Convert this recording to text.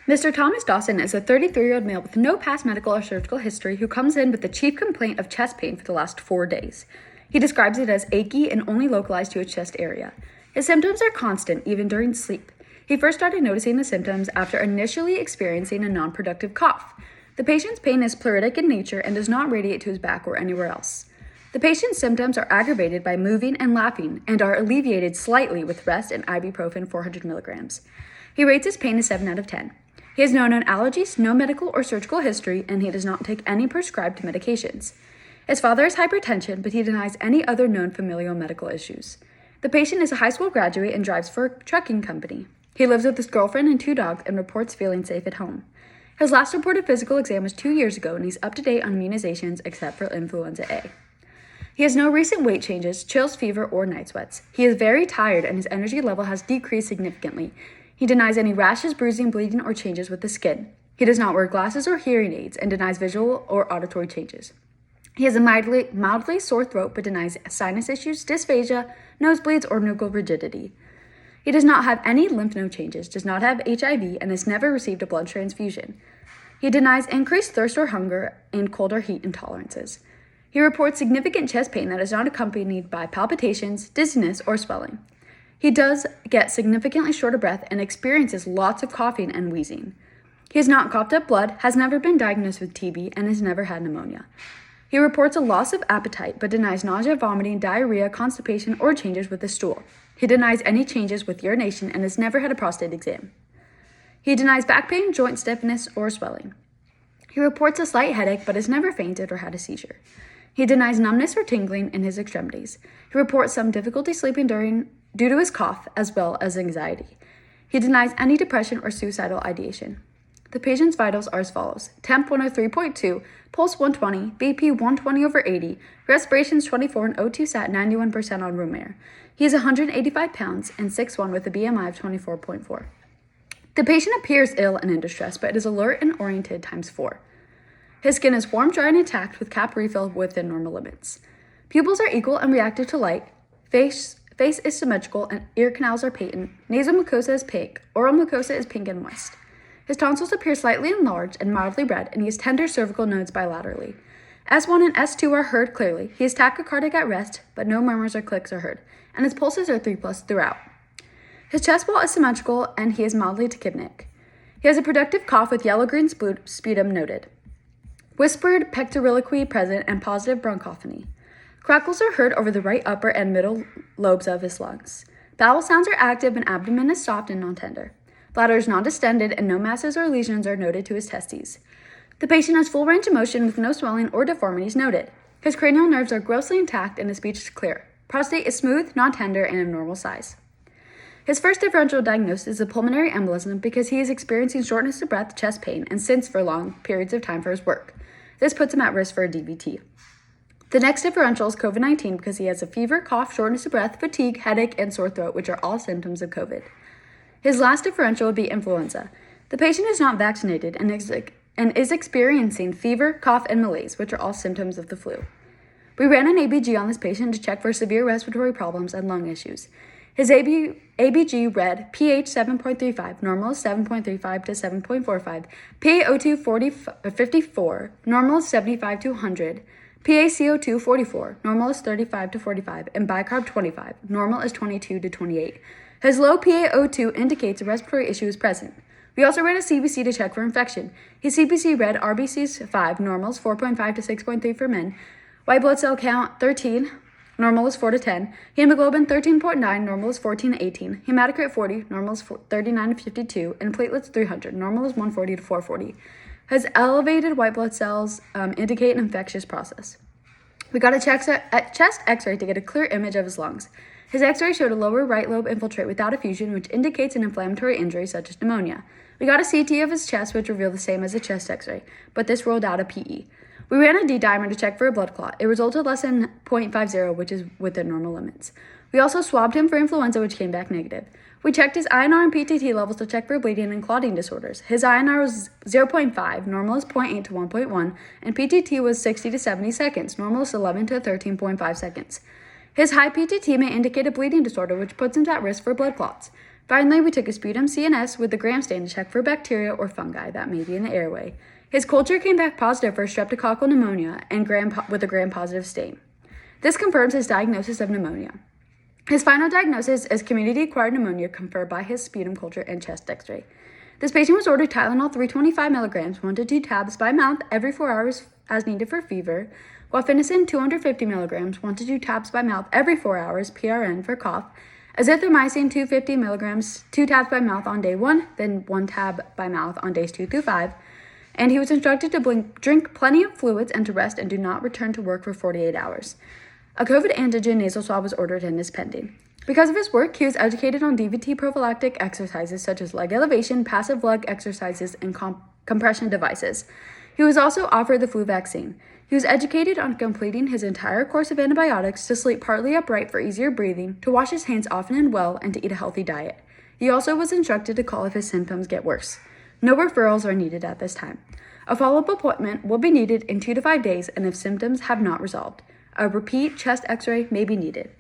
Mr. Thomas Dawson is a 33-year-old male with no past medical or surgical history who comes in with the chief complaint of chest pain for the last 4 days. He describes it as achy and only localized to his chest area. His symptoms are constant, even during sleep. He first started noticing the symptoms after initially experiencing a non-productive cough. The patient's pain is pleuritic in nature and does not radiate to his back or anywhere else. The patient's symptoms are aggravated by moving and laughing and are alleviated slightly with rest and ibuprofen 400 milligrams. He rates his pain as 7 out of 10. He has no known allergies, no medical or surgical history, and he does not take any prescribed medications. His father has hypertension, but he denies any other known familial medical issues. The patient is a high school graduate and drives for a trucking company. He lives with his girlfriend and 2 dogs and reports feeling safe at home. His last reported physical exam was 2 years ago, and he's up to date on immunizations except for influenza A. He has no recent weight changes, chills, fever, or night sweats. He is very tired, and his energy level has decreased significantly. He denies any rashes, bruising, bleeding, or changes with the skin. He does not wear glasses or hearing aids and denies visual or auditory changes. He has a mildly sore throat but denies sinus issues, dysphagia, nosebleeds, or nuchal rigidity. He does not have any lymph node changes, does not have HIV, and has never received a blood transfusion. He denies increased thirst or hunger and cold or heat intolerances. He reports significant chest pain that is not accompanied by palpitations, dizziness, or swelling. He does get significantly short of breath and experiences lots of coughing and wheezing. He has not coughed up blood, has never been diagnosed with TB, and has never had pneumonia. He reports a loss of appetite, but denies nausea, vomiting, diarrhea, constipation, or changes with the stool. He denies any changes with urination and has never had a prostate exam. He denies back pain, joint stiffness, or swelling. He reports a slight headache, but has never fainted or had a seizure. He denies numbness or tingling in his extremities. He reports some difficulty sleeping due to his cough, as well as anxiety. He denies any depression or suicidal ideation. The patient's vitals are as follows: temp 103.2, pulse 120, BP 120/80, respirations 24, and O2 sat 91% on room air. He is 185 pounds and 6'1" with a BMI of 24.4. The patient appears ill and in distress, but is alert and oriented ×4. His skin is warm, dry, and intact with cap refill within normal limits. Pupils are equal and reactive to light. Face is symmetrical and ear canals are patent. Nasal mucosa is pink. Oral mucosa is pink and moist. His tonsils appear slightly enlarged and mildly red, and he has tender cervical nodes bilaterally. S1 and S2 are heard clearly. He is tachycardic at rest, but no murmurs or clicks are heard, and his pulses are 3+ throughout. His chest wall is symmetrical, and he is mildly tachypnic. He has a productive cough with yellow-green sputum noted. Whispered pectoriloquy present and positive bronchophony. Crackles are heard over the right upper and middle lobes of his lungs. Bowel sounds are active and abdomen is soft and non-tender. Bladder is not distended and no masses or lesions are noted to his testes. The patient has full range of motion with no swelling or deformities noted. His cranial nerves are grossly intact and his speech is clear. Prostate is smooth, non-tender, and of normal size. His first differential diagnosis is a pulmonary embolism because he is experiencing shortness of breath, chest pain, and SINS for long periods of time for his work. This puts him at risk for a DVT. The next differential is COVID-19 because he has a fever, cough, shortness of breath, fatigue, headache, and sore throat, which are all symptoms of COVID. His last differential would be influenza. The patient is not vaccinated and is experiencing fever, cough, and malaise, which are all symptoms of the flu. We ran an ABG on this patient to check for severe respiratory problems and lung issues. His ABG read pH 7.35, normal is 7.35 to 7.45, PaO2 54, normal is 75 to 100, PaCO2 44, normal is 35 to 45, and bicarb 25, normal is 22 to 28. His low PaO2 indicates a respiratory issue is present. We also ran a CBC to check for infection. His CBC read RBCs 5, normal is 4.5 to 6.3 for men, white blood cell count 13, normal is 4 to 10, hemoglobin 13.9, normal is 14 to 18, hematocrit 40, normal is 39 to 52, and platelets 300, normal is 140 to 440. His elevated white blood cells indicate an infectious process. We got a chest x-ray to get a clear image of his lungs. His x-ray showed a lower right lobe infiltrate without effusion, which indicates an inflammatory injury such as pneumonia. We got a CT of his chest, which revealed the same as a chest x-ray, but this ruled out a PE. We ran a D-dimer to check for a blood clot. It resulted less than 0.50, which is within normal limits. We also swabbed him for influenza, which came back negative. We checked his INR and PTT levels to check for bleeding and clotting disorders. His INR was 0.5, normal is 0.8 to 1.1, and PTT was 60 to 70 seconds, normal is 11 to 13.5 seconds. His high PTT may indicate a bleeding disorder, which puts him at risk for blood clots. Finally, we took his sputum CNS with the gram stain to check for bacteria or fungi that may be in the airway. His culture came back positive for streptococcal pneumonia and with a gram-positive stain. This confirms his diagnosis of pneumonia. His final diagnosis is community-acquired pneumonia confirmed by his sputum culture and chest x-ray. This patient was ordered Tylenol 325 milligrams, 1 to 2 tabs by mouth every 4 hours as needed for fever, guaifenesin 250 milligrams, 1 to 2 tabs by mouth every 4 hours, PRN for cough, azithromycin 250 milligrams, 2 tabs by mouth on day 1, then 1 tab by mouth on days 2 through 5, and he was instructed to drink plenty of fluids and to rest and do not return to work for 48 hours. A COVID antigen nasal swab was ordered and is pending. Because of his work, he was educated on DVT prophylactic exercises such as leg elevation, passive lung exercises, and compression devices. He was also offered the flu vaccine. He was educated on completing his entire course of antibiotics, to sleep partly upright for easier breathing, to wash his hands often and well, and to eat a healthy diet. He also was instructed to call if his symptoms get worse. No referrals are needed at this time. A follow-up appointment will be needed in 2 to 5 days, and if symptoms have not resolved, a repeat chest x-ray may be needed.